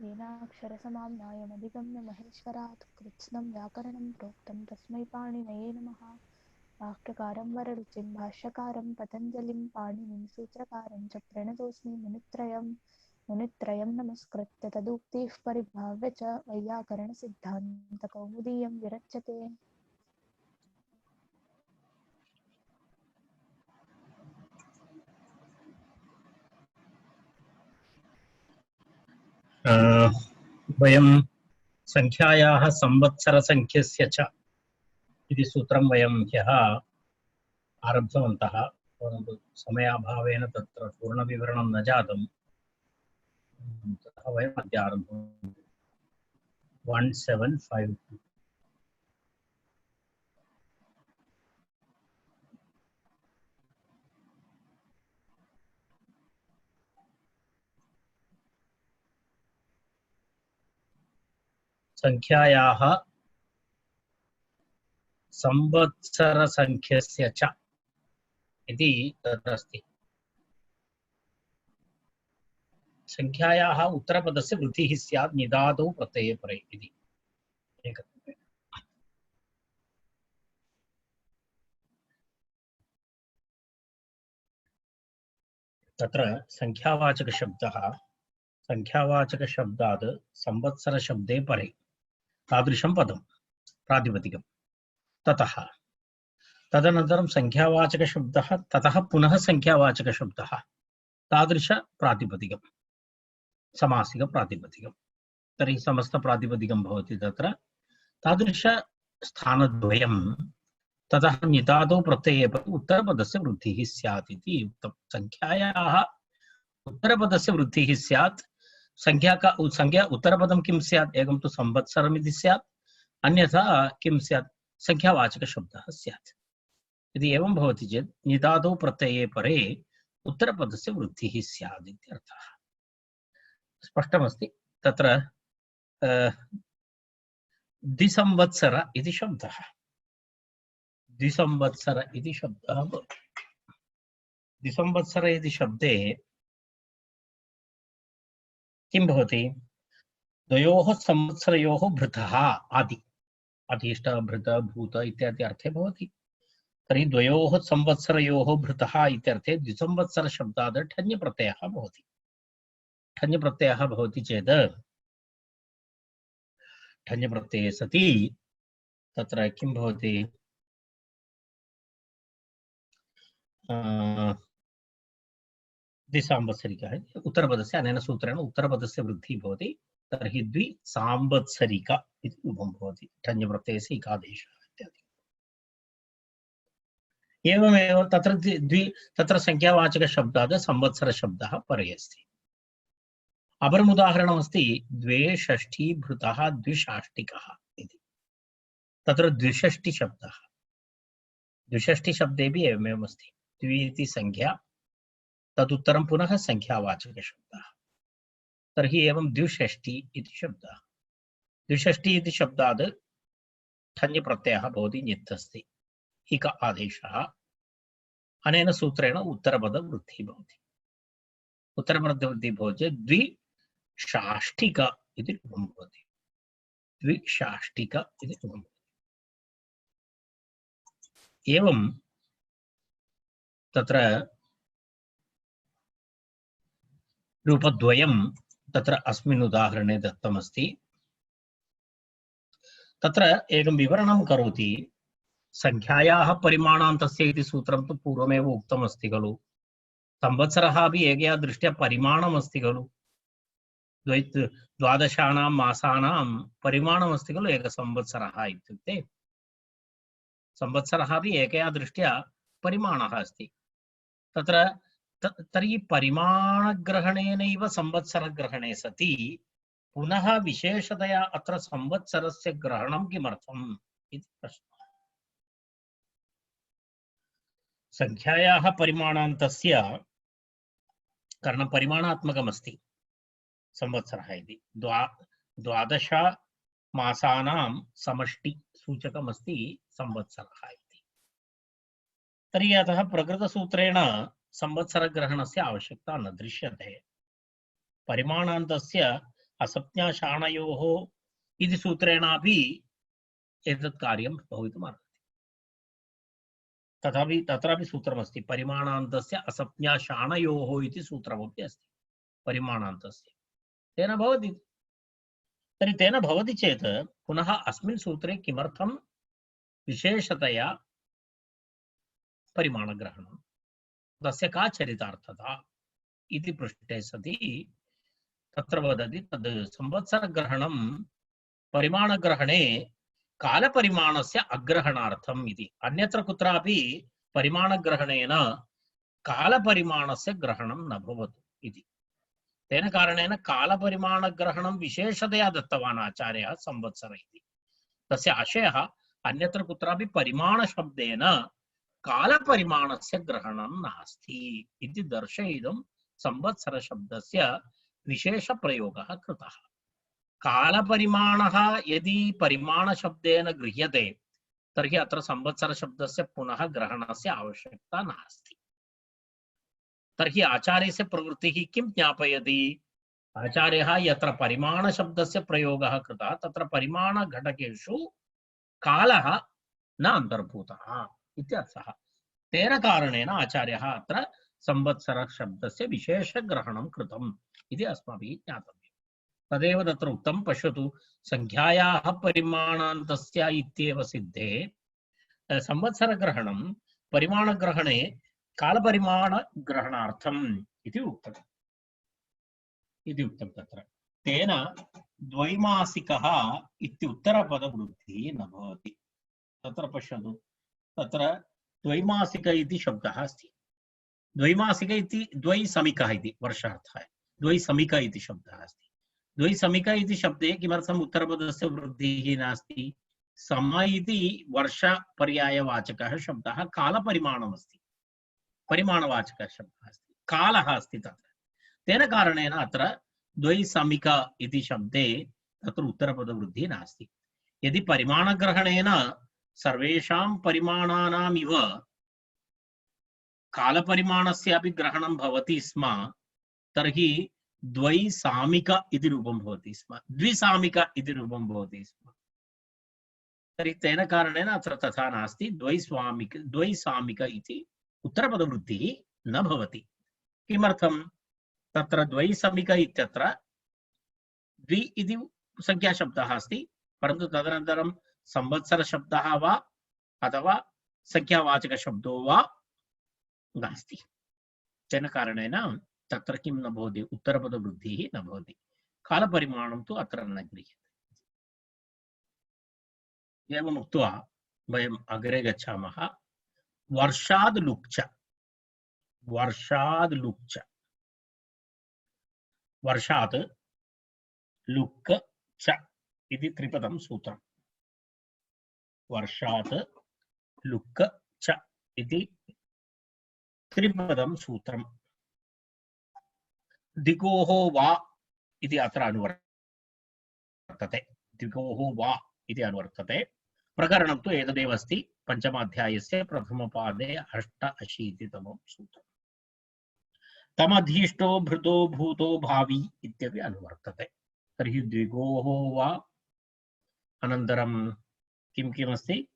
येनाक्षरसमाम्नायमधिगम्य महेश्वरात् कृत्स्नं व्याकरणं प्रोक्तं तस्मै पाणिनये नमः। वाक्यकारं वररुचिं भाष्यकारं पतञ्जलिं पाणिनिं सूत्रकारं च प्रणतोऽस्मि मुनित्रयं नमस्कृत्य तदुक्तिः परिभाव्य च वैयाकरणसिद्धान्तकौमुदीयं विरच्यते। वयं संख्यायाः संवत्सरसंख्यस्य च इति सूत्रं वयं ह्यः आरब्धवन्तः। परन्तु समयाभावेन तत्र पूर्णविवरणं न जातं, ततः वयम् अद्य आरब्धं 1752। संख्यायाः संवत्सरसंख्यस्य च इति तत्र अस्ति। संख्यायाः उत्तरपदस्य वृद्धिः स्यात् निदादौ प्रत्यये परे इति एकः। तत्र संख्यावाचकशब्दात् संवत्सरशब्दे परे तादृशं पदं प्रातिपदिकं। तदनन्तरं संख्यावाचकशब्दः, ततः पुनः संख्यावाचकशब्दः, तादृशप्रातिपदिकं समासिकप्रातिपदिकं। तर्हि समस्तप्रातिपदिकं भवति तत्र तादृशस्थानद्वयं। ततः नितादौ प्रत्यये उत्तरपदस्य वृद्धिः स्यात् इति उक्तं। संख्यायाः उत्तरपदस्य वृद्धिः स्यात्। संख्या उत्तरपदं किं स्यात्? एकं तु संवत्सरम् इति स्यात्, अन्यथा किं स्यात्? संख्यावाचकशब्दः स्यात्। यदि एवं भवति चेत् निदादौ प्रत्यये परे उत्तरपदस्य वृद्धिः स्यात् इत्यर्थः। स्पष्टमस्ति। तत्र द्विसंवत्सर इति शब्दः, द्विसंवत्सर इति शब्दः द्विसंवत्सर इति शब्दे किं भवति? द्वयोः संवत्सरयोः भृतः अधीष्ट भृत भूत इत्यादि अर्थे भवति। तर्हि द्वयोः संवत्सरयोः भृतः इत्यर्थे द्विसंवत्सरशब्दात् ठञ्प्रत्ययः भवति। ठञ्प्रत्ययः भवति चेत् ठञ्प्रत्यये सति तत्र किं भवति? द्विसांवत्सरिकः उत्तरपदस्य अनेन सूत्रेण उत्तरपदस्य वृद्धिः भवति। तर्हि द्विसांवत्सरिक इति रूपं भवति ठञ्प्रत्ययस्य इकादेशः इत्यादि। एवमेव तत्र संख्यावाचकशब्दात् संवत्सरशब्दः परे अस्ति। अपरम् उदाहरणमस्ति द्वे षष्ठी भृतः द्विषाष्टिकः इति। तत्र द्विषष्टिशब्दः, द्विषष्टिशब्देपि एवमेवमस्ति। द्वि इति संख्या, तदुत्तरं पुनः संख्यावाचकशब्दः। तर्हि एवं द्विषष्टि इति शब्दः। द्विषष्टि इति शब्दात् ठञ्प्रत्ययः भवति, नित् अस्ति, इक आदेशः। अनेन सूत्रेण उत्तरपदवृद्धिः भवति। उत्तरपदवृद्धिः भवति चेत् द्विषाष्टिक इति रूपं भवति। द्विषाष्टिक इति रूपं भवति। एवं तत्र रूपद्वयं तत्र अस्मिन् उदाहरणे दत्तमस्ति। तत्र एकं विवरणं करोति। संख्यायाः परिमाणान्तस्य इति सूत्रं तु पूर्वमेव उक्तमस्ति खलु। संवत्सरः अपि एकया दृष्ट्या परिमाणमस्ति खलु। द्वादशानां मासानां परिमाणमस्ति खलु एकसंवत्सरः इत्युक्ते। संवत्सरः अपि एकया दृष्ट्या परिमाणः अस्ति। तर्हि परिमाणग्रहणेनैव संवत्सरग्रहणे सति पुनः विशेषतया अत्र संवत्सरस्य ग्रहणं किमर्थम् इति प्रश्नः। संख्यायाः परिमाणान्तस्य कारणं परिमाणात्मकमस्ति संवत्सरः इति। द्वादश मासानां समष्टिसूचकमस्ति संवत्सरः इति। तर्हि अतः प्रकृतसूत्रेण संवत्सरग्रहणस्य आवश्यकता न दृश्यते। परिमाणान्तस्य असप्ज्ञाशाणयोः इति सूत्रेणापि एतत् कार्यं भवितुमर्हति। तथापि तत्रापि सूत्रमस्ति, परिमाणान्तस्य असप्ज्ञाशाणयोः इति सूत्रमपि अस्ति परिमाणान्तस्य, तेन भवति। तर्हि तेन भवति चेत् पुनः अस्मिन् सूत्रे किमर्थं विशेषतया परिमाणग्रहणं, तस्य का चरितार्थता इति पृष्टे सति तत्र वदति तद् संवत्सरग्रहणं परिमाणग्रहणे कालपरिमाणस्य अग्रहणार्थम् इति। अन्यत्र कुत्रापि परिमाणग्रहणेन कालपरिमाणस्य ग्रहणं न भवति इति। तेन कारणेन कालपरिमाणग्रहणं विशेषतया दत्तवान् आचार्यः संवत्सर इति। तस्य आशयः अन्यत्र कुत्रापि परिमाणशब्देन कालपरिमाणस्य ग्रहणं नास्ति इति दर्शयितुं संवत्सरशब्दस्य विशेषप्रयोगः कृतः। कालपरिमाणः यदि परिमाणशब्देन गृह्यते तर्हि अत्र संवत्सरशब्दस्य पुनः ग्रहणस्य आवश्यकता नास्ति। तर्हि आचार्यस्य प्रवृत्तिः किं ज्ञापयति? आचार्यः यत्र परिमाणशब्दस्य प्रयोगः कृतः तत्र परिमाणघटकेषु कालः न अन्तर्भूतः इत्यर्थः। तेन कारणेन आचार्यः अत्र संवत्सरशब्दस्य विशेषग्रहणं कृतम् इति अस्माभिः ज्ञातव्यम्। तदेव तत्र उक्तं, पश्यतु, संख्यायाः परिमाणान्तस्य इत्येव सिद्धे संवत्सरग्रहणं परिमाणग्रहणे कालपरिमाणग्रहणार्थम् इति उक्तम्। तत्र तेन द्वैमासिकः इति उत्तरपदवृद्धिः न भवति। तत्र पश्यतु, तत्र द्वैमासिक इति शब्दः अस्ति। द्वैमासिक इति द्वैसमिकः इति वर्षार्थः। द्वैसमिक इति शब्दः अस्ति। द्वैसमिक इति शब्दे किमर्थम् उत्तरपदस्य वृद्धिः नास्ति? सम इति वर्षपर्यायवाचकः शब्दः कालपरिमाणमस्ति, परिमाणवाचकः शब्दः अस्ति, कालः अस्ति तत्र। तेन कारणेन अत्र द्वैसमिक इति शब्दे तत्र उत्तरपदवृद्धिः नास्ति। यदि परिमाणग्रहणेन सर्वेषां परिमाणानामिव कालपरिमाणस्यापि ग्रहणं भवति स्म तर्हि द्वैसामिक इति रूपं भवति स्म, द्विसामिक इति रूपं भवति स्म। तर्हि तेन कारणेन अत्र तथा नास्ति। द्वैसामिक इति उत्तरपदवृद्धिः न भवति। किमर्थं? तत्र द्वैसमिक इत्यत्र द्वि इति संख्याशब्दः अस्ति, परन्तु तदनन्तरं संवत्सरशब्दः वा अथवा संख्यावाचकशब्दो वा नास्ति। तेन कारणेन तत्र किं न भवति? उत्तरपदवृद्धिः न भवति। कालपरिमाणं तु अत्र न गृह्यते। एवम् उक्त्वा वयम् अग्रे गच्छामः। वर्षाद् लुक् च, वर्षाद् लुक् च, वर्षात् लुक् च इति त्रिपदं सूत्रम्। वर्षात् लुक् च इति त्रिपदं सूत्रम्। दिगोः वा इति अत्र अनुवर्तते। दिगोः वा इति अनुवर्तते। प्रकरणं तु एतदेव अस्ति, पञ्चमाध्यायस्य प्रथमपादे 88तमं सूत्रम्। तमधीष्टो भृतो भूतो भावी इत्यपि अनुवर्तते। तर्हि द्विगोः वा अनन्तरं किं किमस्ति?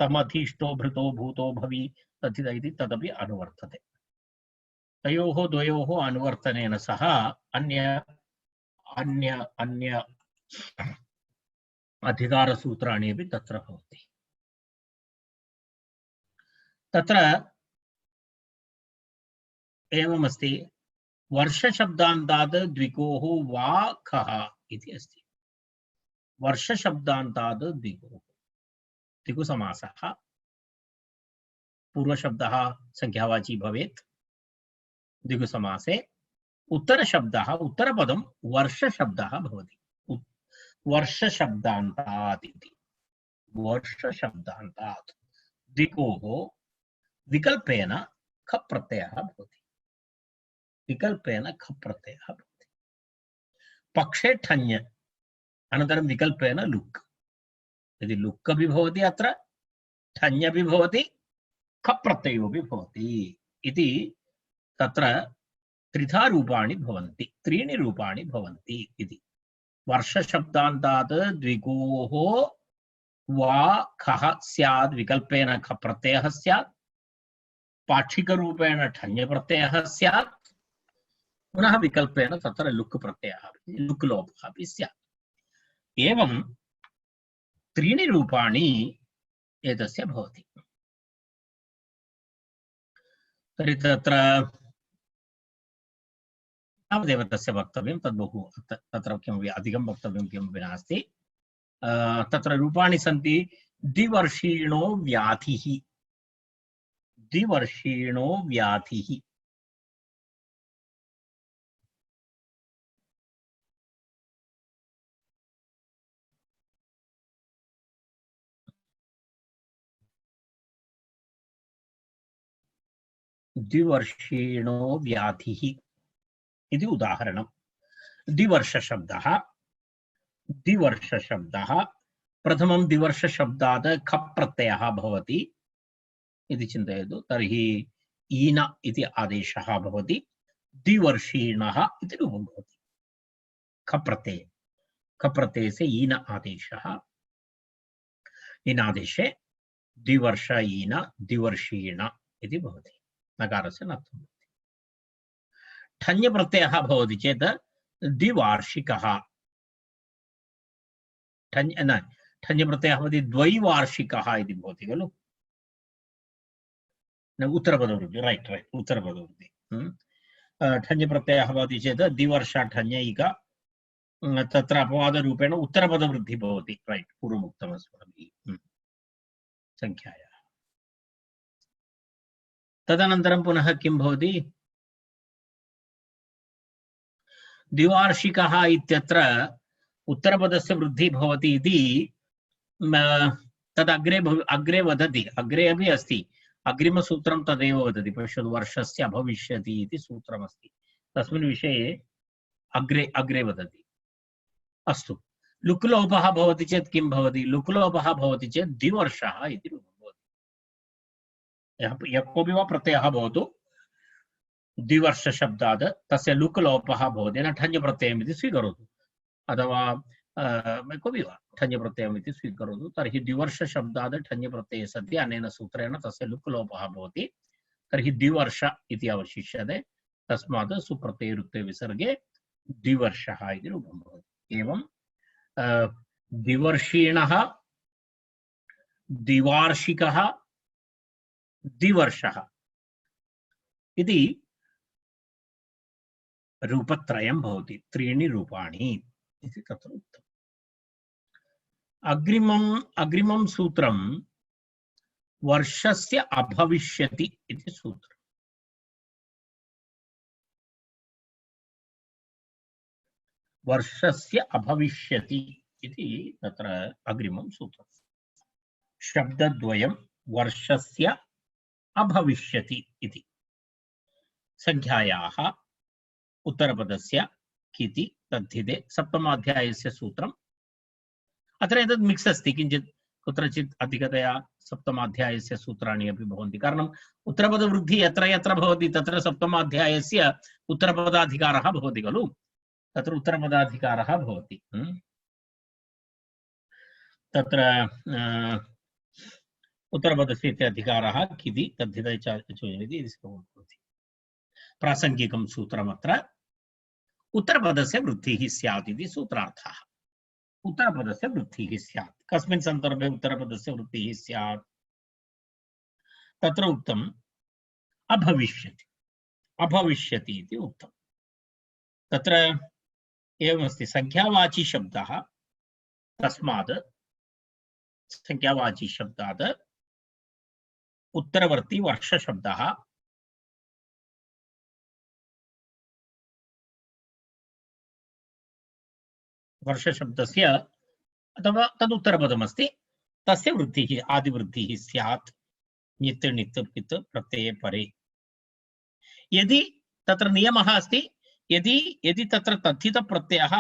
तमधीष्टो भृतो भूतो भवी तथित इति तदपि अनुवर्तते। तयोः द्वयोः अनुवर्तनेन सह अन्य अन्य अन्य अधिकारसूत्राणि अपि तत्र भवन्ति। तत्र एवमस्ति, वर्षशब्दान्तात् द्विगोः वा खः इति अस्ति। वर्षशब्दान्तात् द्विगोः, द्विगुसमासः। पूर्वशब्दः संख्यावाची भवेत् द्विगुसमासे। उत्तरशब्दः, उत्तरपदं वर्षशब्दः भवति। वर्षशब्दान्तात् इति, वर्षशब्दान्तात् द्विगोः विकल्पेन ख प्रत्ययः भवति। विकल्पेन ख प्रत्ययः भवति। पक्षे ठञ् अनन्तरं विकल्पेन लुक्। यदि लुक् अपि भवति अत्र, ठञ् अपि भवति, ख प्रत्ययोऽपि भवति इति तत्र त्रिधा रूपाणि भवन्ति, त्रीणि रूपाणि भवन्ति इति। वर्षशब्दान्तात् द्विगोः वा खः स्यात् विकल्पेन ख प्रत्ययः स्यात् पाक्षिकरूपेण ठञ् प्रत्ययः स्यात् पुनः विकल्पेन तत्र लुक् प्रत्ययः लुक् लोपः अपि स्यात् एवं त्रीणि रूपाणि एतस्य भवति तर्हि तत्र तावदेव तस्य वक्तव्यं तद्बहु तत्र किमपि अधिकं वक्तव्यं किमपि नास्ति तत्र रूपाणि सन्ति द्विवर्षीणो व्याधिः द्विवर्षीणो व्याधिः द्विवर्षीणो व्याधिः इति उदाहरणं द्विवर्षशब्दः प्रथमं द्विवर्षशब्दात् खप् प्रत्ययः भवति इति चिन्तयतु तर्हि ईन इति आदेशः भवति द्विवर्षीणः इति रूपं भवति खप् प्रत्ययस्य ईन आदेशः इनादेशे द्विवर्ष ईन द्विवर्षीण इति भवति नकारस्य नत्वं ठञ् प्रत्ययः भवति चेत् द्विवार्षिकः ठञ् प्रत्ययः भवति द्वैवार्षिकः इति भवति खलु उत्तरपदवृत्ति रैट् उत्तरपदवृत्ति ठञ् प्रत्ययः भवति चेत् द्विवर्ष ठञ्यैक तत्र अपवादरूपेण उत्तरपदवृद्धिः भवति रैट् पूर्वमुक्तमस्माभिः संख्यायाः तदनन्तरं पुनः किं भवति द्विवार्षिकः इत्यत्र उत्तरपदस्य वृद्धिः भवति इति तद् अग्रे वदति अग्रे अपि अस्ति अग्रिमसूत्रं तदेव वदति पश्यतु वर्षस्य अभविष्यति इति सूत्रमस्ति तस्मिन् विषये अग्रे वदति अस्तु लुक् लोपः भवति चेत् किं भवति लुक् लोपः भवति चेत् द्विवर्षः इति रूपं भवति यः कोऽपि वा प्रत्ययः भवतु द्विवर्षशब्दात् तस्य लुक् लोपः भवति न ठञ् प्रत्ययम् इति स्वीकरोतु अथवा कोऽपि वा ठञ् प्रत्ययम् इति स्वीकरोतु तर्हि द्विवर्षशब्दात् ठञ् प्रत्यये सति अनेन सूत्रेण तस्य लुक् लोपः भवति तर्हि द्विवर्ष इति अवशिष्यते तस्मात् सुप्रत्ययरुक्ते विसर्गे द्विवर्षः इति रूपं भवति एवं द्विवर्षीणः द्विवार्षिकः द्विवर्षः इति रूपत्रयं भवति त्रीणि रूपाणि इति तत्र उक्तम् अग्रिमं सूत्रं वर्षस्य अभविष्यति इति सूत्रम् वर्षस्य अभविष्यति इति तत्र अग्रिमं सूत्रम् शब्दद्वयं वर्षस्य अभविष्यति इति संख्यायाः उत्तरपदस्य किति तद्धिते सप्तमाध्यायस्य सूत्रम् अत्र एतत् मिक्स् अस्ति किञ्चित् कुत्रचित् अधिकतया सप्तमाध्यायस्य सूत्राणि अपि भवन्ति कारणम् उत्तरपदवृद्धिः यत्र यत्र भवति तत्र सप्तमाध्यायस्य उत्तरपदाधिकारः भवति खलु तत्र उत्तरपदाधिकारः भवति तत्र उत्तरपदस्य अधिकारः किति तद्धिते च इति भवति प्रासङ्गिकं सूत्रमत्र उत्तरपदस्य वृद्धिः स्यात् इति सूत्रार्थः उत्तरपदस्य वृद्धिः स्यात् कस्मिन् सन्दर्भे उत्तरपदस्य वृद्धिः स्यात् तत्र उक्तम् अभविष्यति इति उक्तम् तत्र एवमस्ति संख्यावाची शब्दः तस्मात् संख्यावाची शब्दात् उत्तरवर्ती वर्षशब्दः वर्षशब्दस्य अथवा तदुत्तरपदमस्ति तस्य वृद्धिः आदिवृद्धिः स्यात् नित् नित् पित् प्रत्यये परे यदि तत्र नियमः अस्ति यदि तत्र तद्धितप्रत्ययः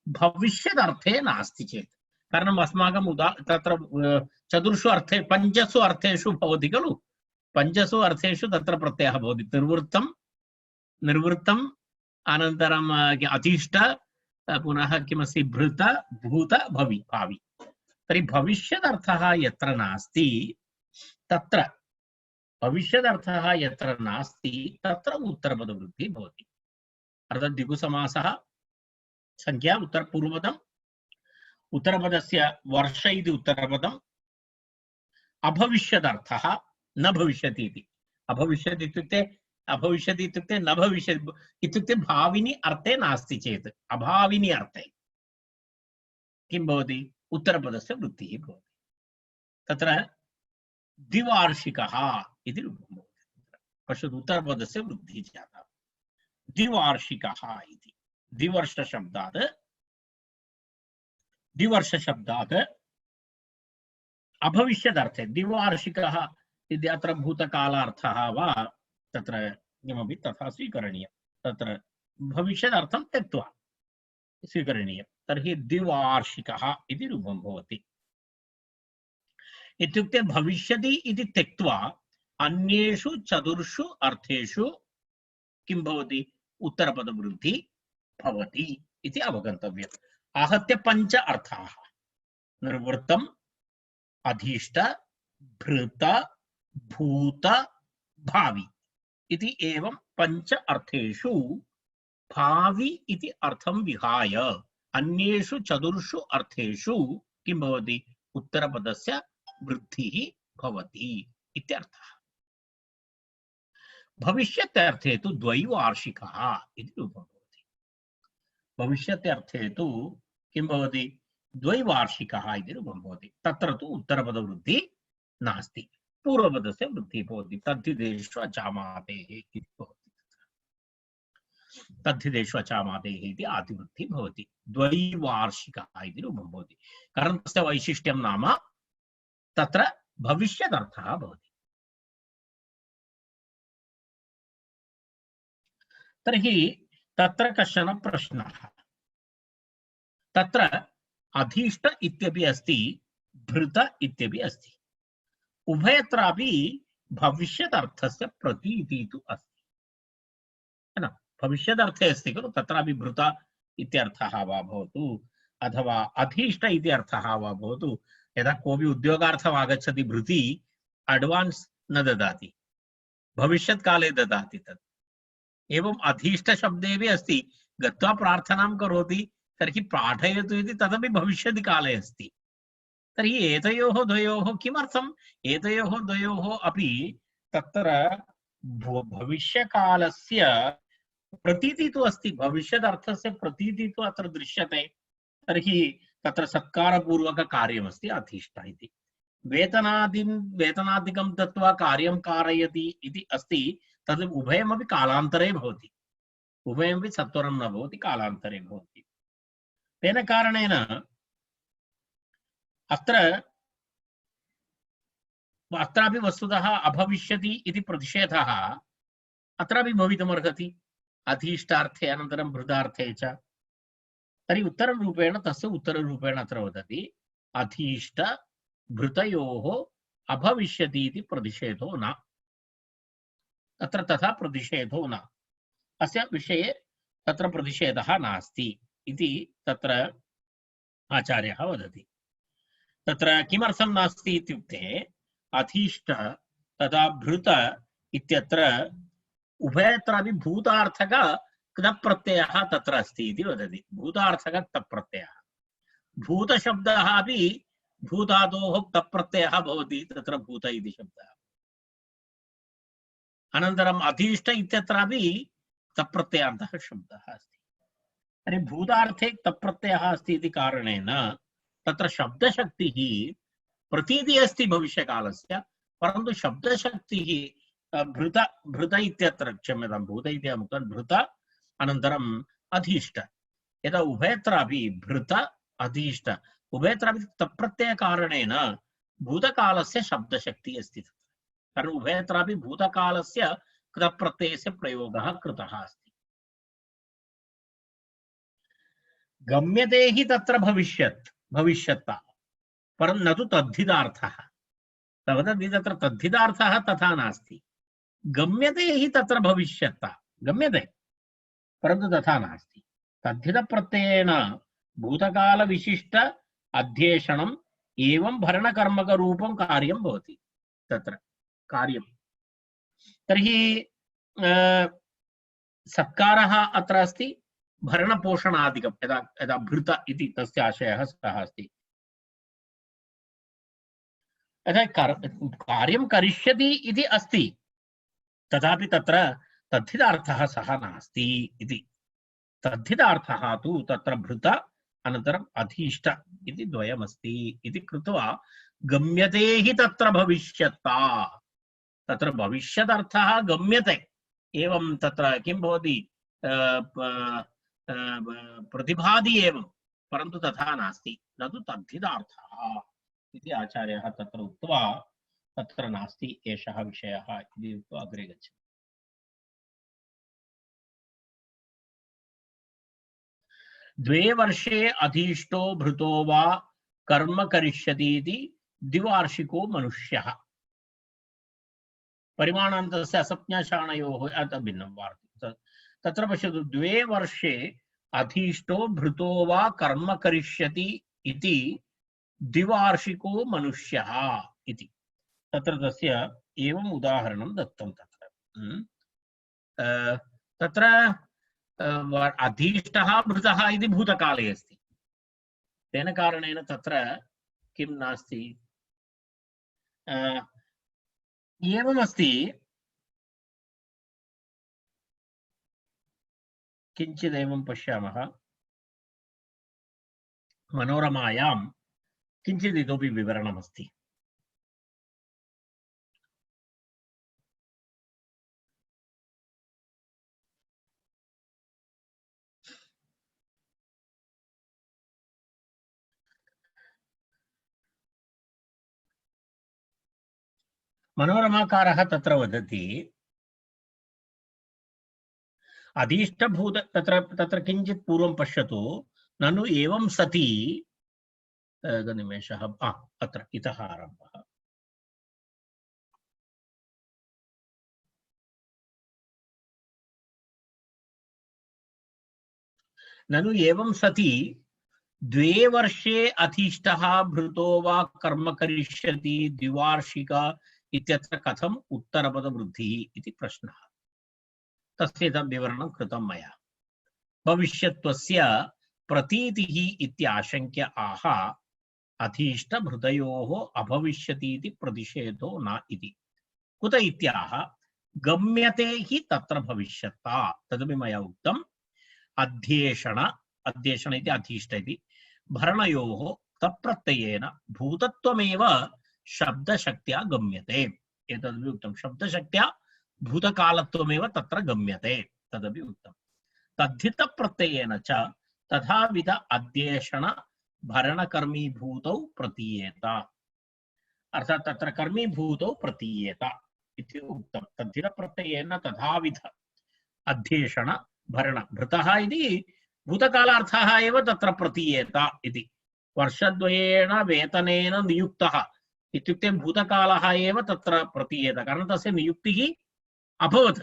भविष्यदर्थे नास्ति चेत् कारणम् अस्माकं तत्र चतुर्षु अर्थे पञ्चसु अर्थेषु भवति खलु पञ्चसु अर्थेषु तत्र प्रत्ययः भवति निर्वृत्तं अनन्तरम् अतिष्ठ पुनः किमस्ति भृत भूत भवि भावि तर्हि भविष्यदर्थः यत्र नास्ति तत्र भविष्यदर्थः यत्र नास्ति तत्र उत्तरपदवृद्धिः भवति अर्थात् द्विगुसमासः संख्या उत्तरपूर्वपदम् उत्तरपदस्य वर्ष इति उत्तरपदम् अभविष्यदर्थः न भविष्यति इति अभविष्यत् इत्युक्ते न भविष्यति इत्युक्ते भाविनि अर्थे नास्ति चेत् अभाविनि अर्थे किं भवति उत्तरपदस्य वृद्धिः भवति तत्र द्विवार्षिकः इति रूपं भवति पश्यतु उत्तरपदस्य वृद्धिः जाता द्विवार्षिकः इति द्विवर्षशब्दात् अभविष्यदर्थे द्विवार्षिकः इति अत्र भूतकालार्थः वा तत्र किमपि तथा स्वीकरणीयं तत्र भविष्यदर्थं त्यक्त्वा स्वीकरणीयं तर्हि द्विवार्षिकः इति रूपं भवति इत्युक्ते भविष्यति इति त्यक्त्वा अन्येषु चतुर्षु अर्थेषु किं भवति उत्तरपदवृद्धि भवति इति अवगन्तव्यम् आहत्य पञ्च अर्थाः निर्वृत्तम् अधीष्ट भृत भूत भावि इति एवं पञ्च अर्थेषु भावि इति अर्थं विहाय अन्येषु चतुर्षु अर्थेषु किं भवति उत्तरपदस्य वृद्धिः भवति इत्यर्थः भविष्यत्यर्थे तु द्वैवार्षिकः इति रूपं भवति भविष्यत्यर्थे तु किं भवति द्वैवार्षिकः इति रूपं भवति तत्र तु उत्तरपदवृद्धिः नास्ति पूर्वपदस्य वृद्धिः भवति तद्धिदेषु अचामादेः इति भवति तद्धिदेषु अचामादेः इति आदिवृद्धिः भवति द्वैवार्षिकः इति रूपं भवति कारणं तस्य वैशिष्ट्यं नाम तत्र भविष्यदर्थः भवति तर्हि तत्र कश्चन प्रश्नः तत्र अधीष्ट इत्यपि अस्ति भृत इत्यपि अस्ति उभयत्रापि भविष्यदर्थस्य प्रतीतिः तु अस्ति है न भविष्यदर्थे अस्ति खलु तत्रापि भृत इत्यर्थः वा भवतु अथवा अधीष्ट इति अर्थः वा भवतु यदा कोऽपि उद्योगार्थम् आगच्छति भृति अड्वान्स् न ददाति भविष्यत्काले ददाति तत् एवं अधीष्ट शब्देपि अस्ति गत्वा प्रार्थनां करोति तर्हि पाठयतु इति तदपि भविष्यति काले अस्ति तर्हि एतयोः द्वयोः किमर्थम् एतयोः द्वयोः अपि तत्र भविष्यकालस्य प्रतीतिः तु अस्ति भविष्यदर्थस्य प्रतीतिः तु अत्र दृश्यते तर्हि तत्र सत्कारपूर्वककार्यमस्ति अधीष्ट इति वेतनादिकं दत्त्वा कार्यं कारयति इति अस्ति तद् उभयमपि कालान्तरे भवति उभयमपि सत्वरं न भवति कालान्तरे भवति तेन कारणेन अत्रापि वस्तुतः अभविष्यति इति प्रतिषेधः अत्रापि भवितुमर्हति अधीष्टार्थे अनन्तरं भृतार्थे च तर्हि उत्तररूपेण तस्य उत्तररूपेण अत्र वदति अधीष्ट भृतयोः अभविष्यति इति प्रतिषेधो न तत्र तथा प्रतिषेधो न अस्य विषये तत्र प्रतिषेधः नास्ति इति तत्र आचार्यः वदति तत्र किमर्थं नास्ति इत्युक्ते अधीष्ट तथा भृत इत्यत्र उभयत्रापि भूतार्थक क्तप्रत्ययः तत्र अस्ति इति वदति भूतार्थक क्तप्रत्ययः भूतशब्दः अपि भूतादोः क्तप्रत्ययः भवति तत्र भूत इति शब्दः अनन्तरम् अधीष्ट इत्यत्रापि क्तप्रत्ययान्तः शब्दः अस्ति तर्हि भूतार्थे क्तप्रत्ययः अस्ति इति कारणेन तत्र शब्दशक्तिः प्रतीतिः अस्ति भविष्यकालस्य परन्तु शब्दशक्तिः भृत इत्यत्र क्षम्यतां भूत इति अहम् उक्तवान् भृत अनन्तरम् अधीष्ट यदा उभयत्रापि भृत अधीष्ट उभयत्रापि क्तप्रत्ययकारणेन भूतकालस्य शब्दशक्तिः अस्ति कारण उभयत्रापि भूतकालस्य क्तप्रत्ययस्य प्रयोगः कृतः अस्ति गम्यते हि तत्र भविष्यत्ता परं न तु तद्धितार्थः तत्र तद्धितार्थः तथा नास्ति गम्यते हि तत्र भविष्यत्ता गम्यते परन्तु तथा नास्ति तद्धितप्रत्ययेन भूतकालविशिष्ट अध्येषणम् एवं भरणकर्मकरूपं कार्यं भवति। तत्र कार्यं तर्हि सत्कारः अत्र अस्ति, भरणपोषणादिकं यदा यदा भृत इति तस्य आशयः सः अस्ति। यदा कार्यं करिष्यति इति अस्ति, तथापि तत्र तद्धितार्थः सः नास्ति इति। तद्धितार्थः तु तत्र भृत अनन्तरम् अधीष्ट इति द्वयमस्ति इति कृत्वा गम्यते हि तत्र भविष्यता। तत्र भविष्यदर्थः गम्यते। एवं तत्र किं भवति, प्रतिभाति एवं, परन्तु तथा नास्ति, न तु तद्धितार्थः इति आचार्यः तत्र उक्त्वा तत्र नास्ति एषः विषयः इति उक्त्वा अग्रे गच्छति। द्वे वर्षे अधीष्टो भृतो वा कर्म करिष्यति इति द्विवार्षिको मनुष्यः। परिमाणान्तस्य असप्ज्ञाशाणयोः भिन्नं वार्तिकं। तत्र पश्यतु, द्वे वर्षे अधीष्टो भृतो वा कर्म करिष्यति इति द्विवार्षिको मनुष्यः इति। तत्र तस्य एवम् उदाहरणं दत्तं। तत्र अधीष्टः भृतः इति भूतकाले अस्ति। तेन कारणेन तत्र किं नास्ति, एवमस्ति, किञ्चिदेवं पश्यामः। मनोरमायां किञ्चित् इतोपि विवरणमस्ति। मनोरमाकारः तत्र वदति, अधीष्टभूत तत्र किञ्चित् पूर्वं पश्यतु, ननु एवं सति, निमेषः, अत्र इतः आरम्भः। ननु एवं सति द्वे वर्षे अधीष्टः भृतो वा कर्म करिष्यति द्विवार्षिक इत्यत्र कथम् उत्तरपदवृद्धिः इति प्रश्नः। तस्य विवरणं कृतं मया। भविष्यत्वस्य प्रतीतिः इत्याशङ्क्य आह अधीष्टभृतयोः अभविष्यति इति प्रतिषेधो न इति। कुत इत्याह गम्यते हि तत्र भविष्यता। तदपि मया उक्तम्। अध्येषण इति अधीष्ट इति भरणयोः तप्रत्ययेन भूतत्वमेव शब्दशक्त्या गम्यते। एतदपि उक्तं। शब्दशक्त्या भूतकालत्वमेव तत्र गम्यते, तदपि उक्तं। तद्धितप्रत्ययेन च तथाविध अध्येषण भरणकर्मीभूतौ प्रतीयेत। अर्थात् तत्र कर्मीभूतौ प्रतीयेत इति उक्तं। तद्धितप्रत्ययेन तथाविध अध्येषण भरण भृतः इति भूतकालार्थः एव तत्र प्रतीयेत इति। वर्षद्वयेन वेतनेन नियुक्तः इत्युक्ते भूतकालः एव तत्र प्रतीयेत, कारणं तस्य नियुक्तिः अभवत्।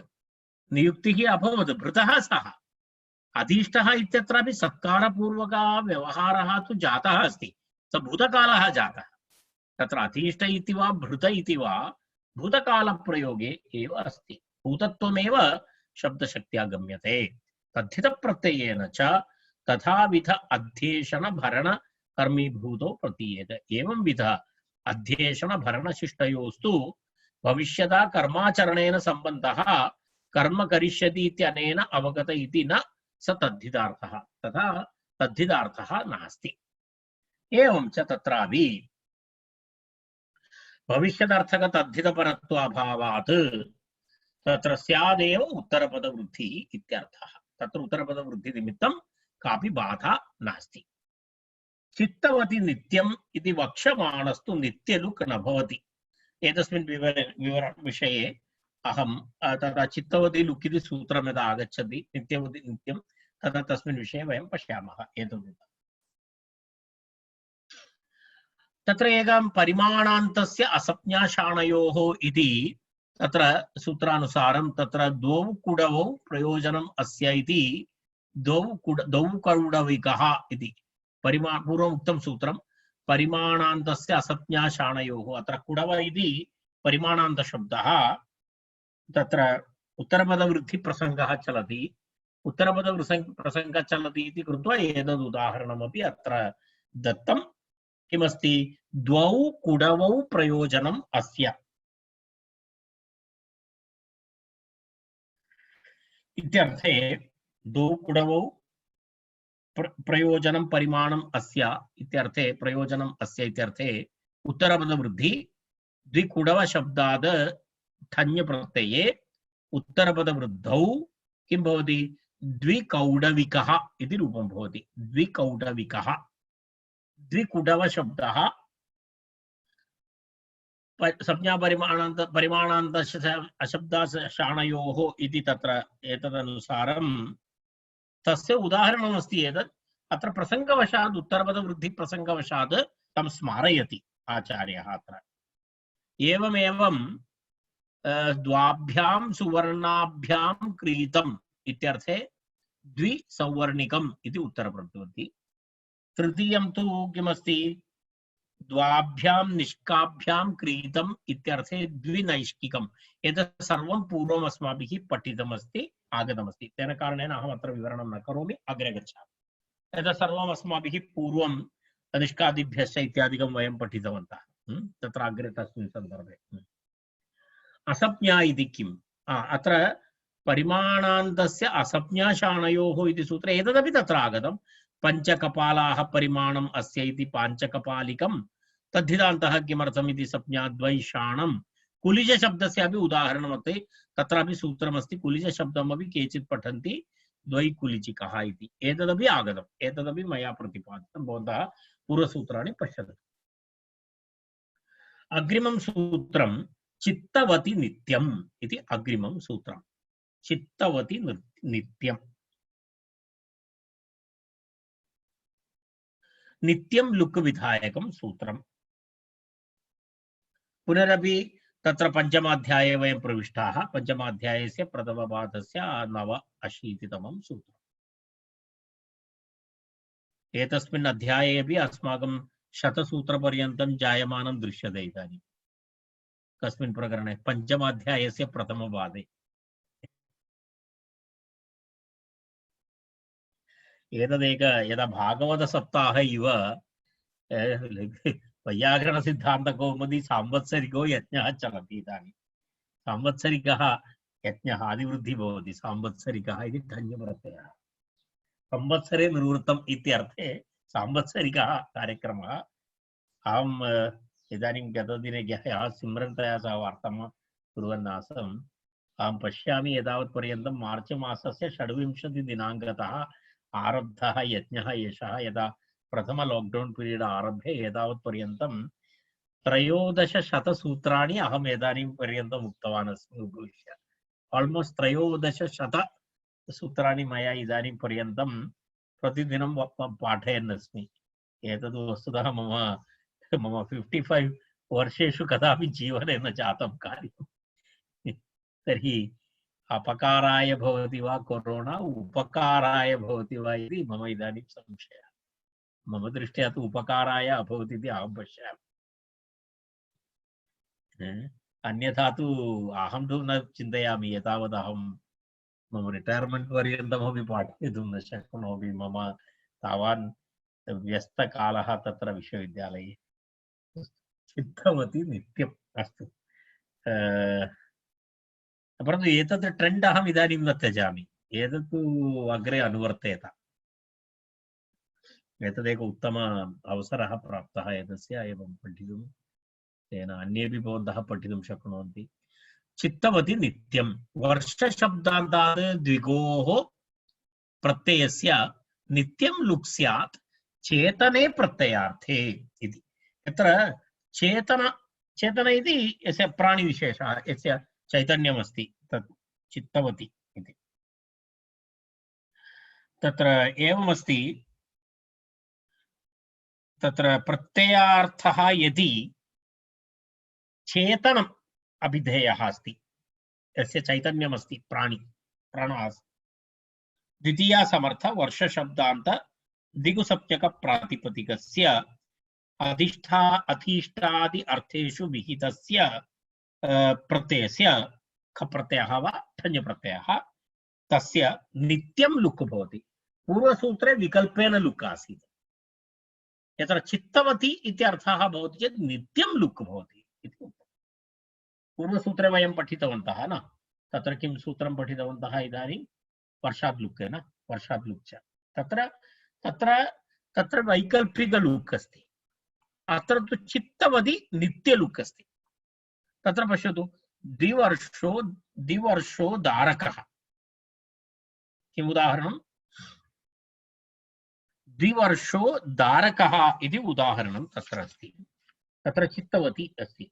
भृतः सः। अधीष्टः इत्यत्रापि सत्कारपूर्वकः व्यवहारः तु जातः अस्ति, स भूतकालः जातः। तत्र अधीष्ट इति वा भृत इति वा भूतकालप्रयोगे एव अस्ति। भूतत्वमेव शब्दशक्त्या गम्यते। तद्धितप्रत्ययेन च तथाविध अध्येषण भरण कर्मीभूतो प्रतीयेत। एवंविध अध्येषण भरणशिष्टयोस्तु भविष्यता कर्माचरणेन सम्बन्धः कर्म करिष्यति इत्यनेन अवगत इति न स तद्धितार्थः। तथा तद्धितार्थः नास्ति। एवं च तत्रापि भविष्यदर्थक तद्धितपरत्वाभावात् तत्र स्यादेव उत्तरपदवृद्धिः इत्यर्थः। तत्र उत्तरपदवृद्धिनिमित्तं कापि बाधा नास्ति। चित्तवति नित्यम् इति वक्ष्यमाणस्तु नित्यलुक् न भवति। एतस्मिन् विषये अहं तथा चित्तवति लुक् इति सूत्रं यदा आगच्छति, नित्यवति नित्यं, तदा तस्मिन् विषये वयं पश्यामः। एतद् तत्र एकं परिमाणान्तस्य असप्ज्ञाशाणयोः इति तत्र सूत्रानुसारं तत्र द्वौ कुडवौ प्रयोजनम् अस्य इति द्वौ कौडविकः इति पूर्वमुक्तं सूत्रं परिमाणान्तस्य असज्ञाशाणयोः। अत्र कुडव इति परिमाणान्तशब्दः, तत्र उत्तरपदवृद्धिप्रसङ्गः चलति, उत्तरपदप्रसङ्गः चलति इति कृत्वा एतद् उदाहरणमपि अत्र दत्तं। किमस्ति? द्वौ कुडवौ प्रयोजनम् अस्य इत्यर्थे द्वौ कुडवौ प्रयोजनं परिमाणम् अस्य इत्यर्थे प्रयोजनम् अस्य इत्यर्थे उत्तरपदवृद्धि द्विकुडवशब्दाद् ठञ् प्रत्यये उत्तरपदवृद्धौ किं भवति? द्विकौडविकः इति रूपं भवति। द्विकौडविकः द्विकुडवशब्दः संज्ञापरिमाणान्त अशब्दाशाणयोः इति तत्र एतदनुसारं तस्य उदाहरणमस्ति एतत्। अत्र प्रसङ्गवशात् उत्तरपदवृद्धिप्रसङ्गवशात् तं स्मारयति आचार्यः अत्र। एवमेवं द्वाभ्यां सुवर्णाभ्यां क्रीतम् इत्यर्थे द्विसौवर्णिकम् इति उत्तरप्रतिपत्ति। तृतीयं तु किमस्ति? द्वाभ्यां निष्काभ्यां क्रीतम् इत्यर्थे द्विनैष्किकम्। एतत् सर्वं पूर्वम् अस्माभिः पठितमस्ति, आगतमस्ति। तेन कारणेन अहम् अत्र विवरणं न करोमि, अग्रे गच्छामि। एतत् सर्वम् अस्माभिः पूर्वं निष्कादिभ्यश्च इत्यादिकं वयं पठितवन्तः तत्र अग्रे तस्मिन् सन्दर्भे। असंज्ञा इति किम्? अत्र परिमाणान्तस्य असंज्ञाशाणयोः इति सूत्रे एतदपि तत्र आगतं। पञ्चकपालाः परिमाणम् अस्य इति पाञ्चकपालिकं तद्धितान्तः किमर्थम् इति संज्ञाद्वैषाणं कुलिजशब्दस्यापि उदाहरणमस्ति। तत्रापि सूत्रमस्ति। कुलिजशब्दमपि केचित् पठन्ति द्वैकुलिजिकः इति। एतदपि आगतम्, एतदपि मया प्रतिपादितं। भवन्तः पूर्वसूत्राणि पश्यन्तु। अग्रिमं सूत्रं चित्तवति नित्यम् इति अग्रिमं सूत्रं। चित्तवति नित्यम्। नित्यं लुक् विधायकं सूत्रम्। पुनरपि तत्र पञ्चमाध्याये वयं प्रविष्टाः। पञ्चमाध्यायस्य प्रथमपादस्य 980तमं सूत्रम्। एतस्मिन् अध्याये अपि अस्माकं शतसूत्रपर्यन्तं जायमानं दृश्यते इदानीं। कस्मिन् प्रकरणे? पञ्चमाध्यायस्य प्रथमपादे। एतदेक यदा भागवतसप्ताह इव वैयाकरणसिद्धान्तकौमुदी सांवत्सरिको यज्ञः चलति इदानीं। सांवत्सरिकः यज्ञः आदिवृद्धिः भवति। सांवत्सरिकः इति ठञ्प्रत्ययः। संवत्सरे निवृत्तम् इत्यर्थे सांवत्सरिकः कार्यक्रमः। अहम् इदानीं गतदिने यः सिम्रन्तया सह वार्तां कुर्वन् आसम्, अहं पश्यामि एतावत्पर्यन्तं मार्च मासस्य 26 दिनाङ्कतः आरब्धः यज्ञः एषः। यदा प्रथम लॉकडाउन पीरियड आरभ्य एतावत्पर्यन्तं 1300 अहम् इदानीं पर्यन्तम् उक्तवान् अस्मि उपविश्य। आल्मोस्ट 1300 सूत्राणि मया इदानीं पर्यन्तं प्रतिदिनं पाठयन् अस्मि। एतद् वस्तुतः मम 55 वर्षेषु कदापि जीवने न जातं कार्यम्। तर्हि अपकाराय भवति वा कोरोना, उपकाराय भवति वा इति मम इदानीं संशयः। मम दृष्ट्या तु उपकाराय अभवत् इति अहं पश्यामि। अन्यथा तु अहं तु न चिन्तयामि एतावदहं मम रिटैर्मेण्ट् पर्यन्तमपि पाठयितुं न शक्नोमि। मम तावान् व्यस्तकालः तत्र विश्वविद्यालये। चित्तवति नित्यम्। अस्तु, परन्तु एतत् ट्रेण्ड् अहम् इदानीं न त्यजामि। एतत् तु अग्रे अनुवर्तेत। एतदेक उत्तम अवसरः प्राप्तः एतस्य एवं पठितुं। तेन अन्येपि भवन्तः पठितुं शक्नुवन्ति। चित्तवति नित्यं वर्षशब्दान्तात् द्विगोः प्रत्ययस्य नित्यं लुक् स्यात् चेतने प्रत्ययार्थे इति। यत्र चेतन इति यस्य प्राणिविशेषः, यस्य चैतन्यमस्ति, तत् चित्तवति इति। तत्र एवमस्ति, तत्र प्रत्ययार्थः यदि चेतनम् अभिधेयः अस्ति, यस्य चैतन्यमस्ति, प्राणः अस्ति, द्वितीया समर्थ वर्ष शब्दांत दिगुसप्तक प्रातिपदिकस्य अधीष्टादि अर्थेषु विहितस्य प्रत्ययस्य ख प्रत्ययः वा ठञ् प्रत्ययः तस्य नित्यं लुक् भवति। पूर्वसूत्रे विकल्पेन लुक् आसीत्। यत्र चित्तवती इत्यर्थः भवति चेत् नित्यं लुक् भवति इति उक्तम्। पूर्वसूत्रे वयं पठितवन्तः न, तत्र किं सूत्रं पठितवन्तः इदानीं वर्षात् लुक् न, वर्षात् लुक् च तत्र तत्र तत्र वैकल्पिक लुक् अस्ति। अत्र तु चित्तवती नित्य लुक् अस्ति। तत्र पश्यतु, द्विवर्षो दारकः। किम् उदाहरणं? द्विवर्षो दारकः इति उदाहरणं तत्र अस्ति। तत्र चित्तवती अस्ति।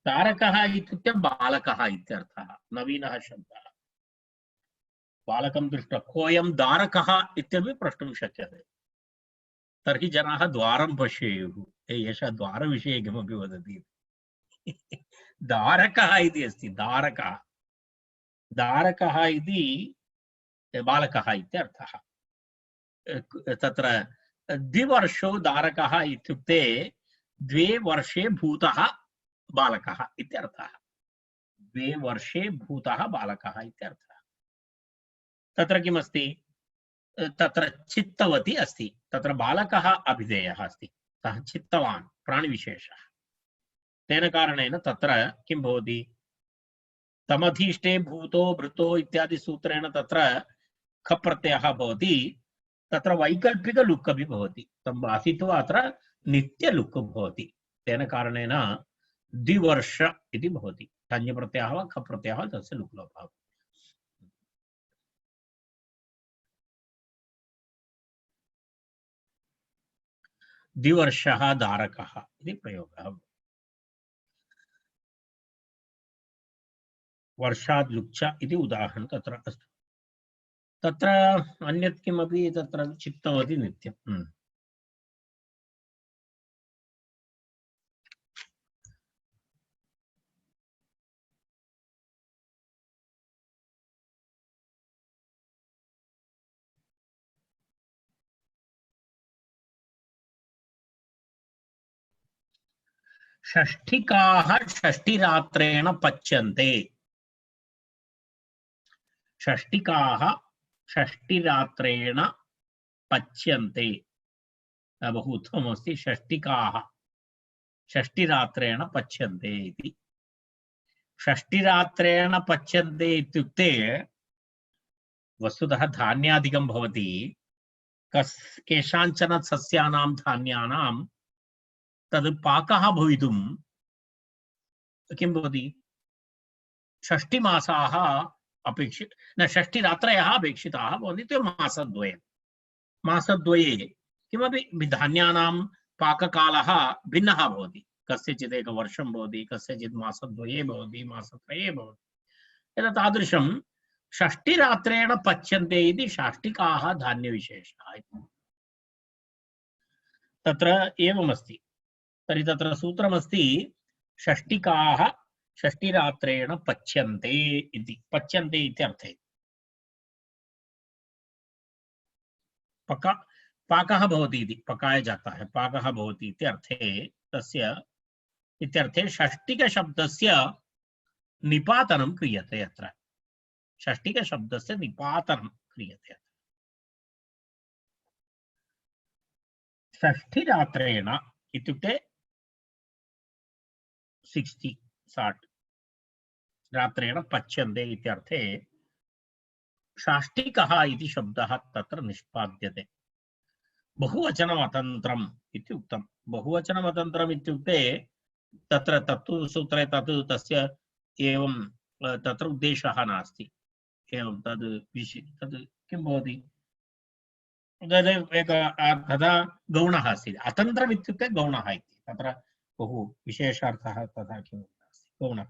दारकः इत्युक्ते बालकः इत्यर्थः, नवीनः शब्दः। बालकं दृष्ट्वा कोऽयं दारकः इत्यपि प्रष्टुं शक्यते। तर्हि जनाः द्वारं पश्येयुः, एषः द्वारविषये किमपि वदति। दारकः इति अस्ति, दारकः। दारकः इति बालकः इत्यर्थः। तत्र द्विवर्षो दारकः इत्युक्ते 2 वर्षे भूतः बालकः इत्यर्थः। 2 वर्षे भूतः बालकः इत्यर्थः। तत्र किमस्ति? तत्र चित्तवती अस्ति। तत्र बालकः अभिधेयः अस्ति, सः चित्तवान् प्राणिविशेषः। तेन कारणेन तत्र किं भवति? तमधीष्टे भूतो भृतो इत्यादि सूत्रेण तत्र ख प्रत्ययः भवति। तत्र वैकल्पिक लुक् अपि भवति। तम् आसीत्वा अत्र नित्य लुक् भवति। तेन कारणेन द्विवर्ष इति भवति। ठञ् प्रत्ययः वा ख प्रत्ययः तस्य लुक् लोपः। द्विवर्षः दारकः इति प्रयोगः। वर्षात् लुक् च इति उदाहरणं तत्र अस्ति। तत्र अन्यत् किमपि तत्र चित्तवती नित्यम्। षष्ठिकाः षष्ठिरात्रेण पच्यन्ते। षष्ठिकाः षष्ठिरात्रेण पच्यन्ते। बहु उत्तममस्ति। षष्ठिकाः षष्ठिरात्रेण पच्यन्ते इति। षष्ठिरात्रेण पच्यन्ते इत्युक्ते वस्तुतः धान्यादिकं भवति। केषाञ्चन सस्यानां धान्यानां तद् पाकः भवितुं किं भवति? षष्ठिमासाः अपेक्षित न, षष्ठिरात्रयः अपेक्षिताः भवन्ति। ते मासद्वये किमपि धान्यानां पाककालः भिन्नः भवति। कस्यचित् एकवर्षं भवति, कस्यचित् मासद्वये भवति, मासत्रये भवति। यदा तादृशं षष्ठिरात्रेण पच्यन्ते इति षष्ठिकाः धान्यविशेषः। तत्र एवमस्ति। तर्हि तत्र सूत्रमस्ति षष्ठिकाः षष्ठिरात्रेण पच्यन्ते इति। पच्यन्ते इत्यर्थे पाकः भवति इति, पकाय जाता है, पाकः भवति इत्यर्थे तस्य इत्यर्थे षष्ठिकशब्दस्य निपातनं क्रियते। अत्र षष्ठिकशब्दस्य निपातनं क्रियते। षष्ठिरात्रेण इत्युक्ते 60 रात्रेण पच्यन्ते इत्यर्थे षष्ठिकः इति शब्दः तत्र निष्पाद्यते। बहुवचनमतन्त्रम् इति उक्तं। बहुवचनमतन्त्रम् इत्युक्ते तत्र तत्तुसूत्रे तत् तस्य एवं तत्र उद्देशः नास्ति। एवं तद् किं भवति? तदा गौणः अस्ति। अतन्त्रम् इत्युक्ते गौणः इति। तत्र बहु विशेषार्थः तथा किमपि नास्ति। गौणः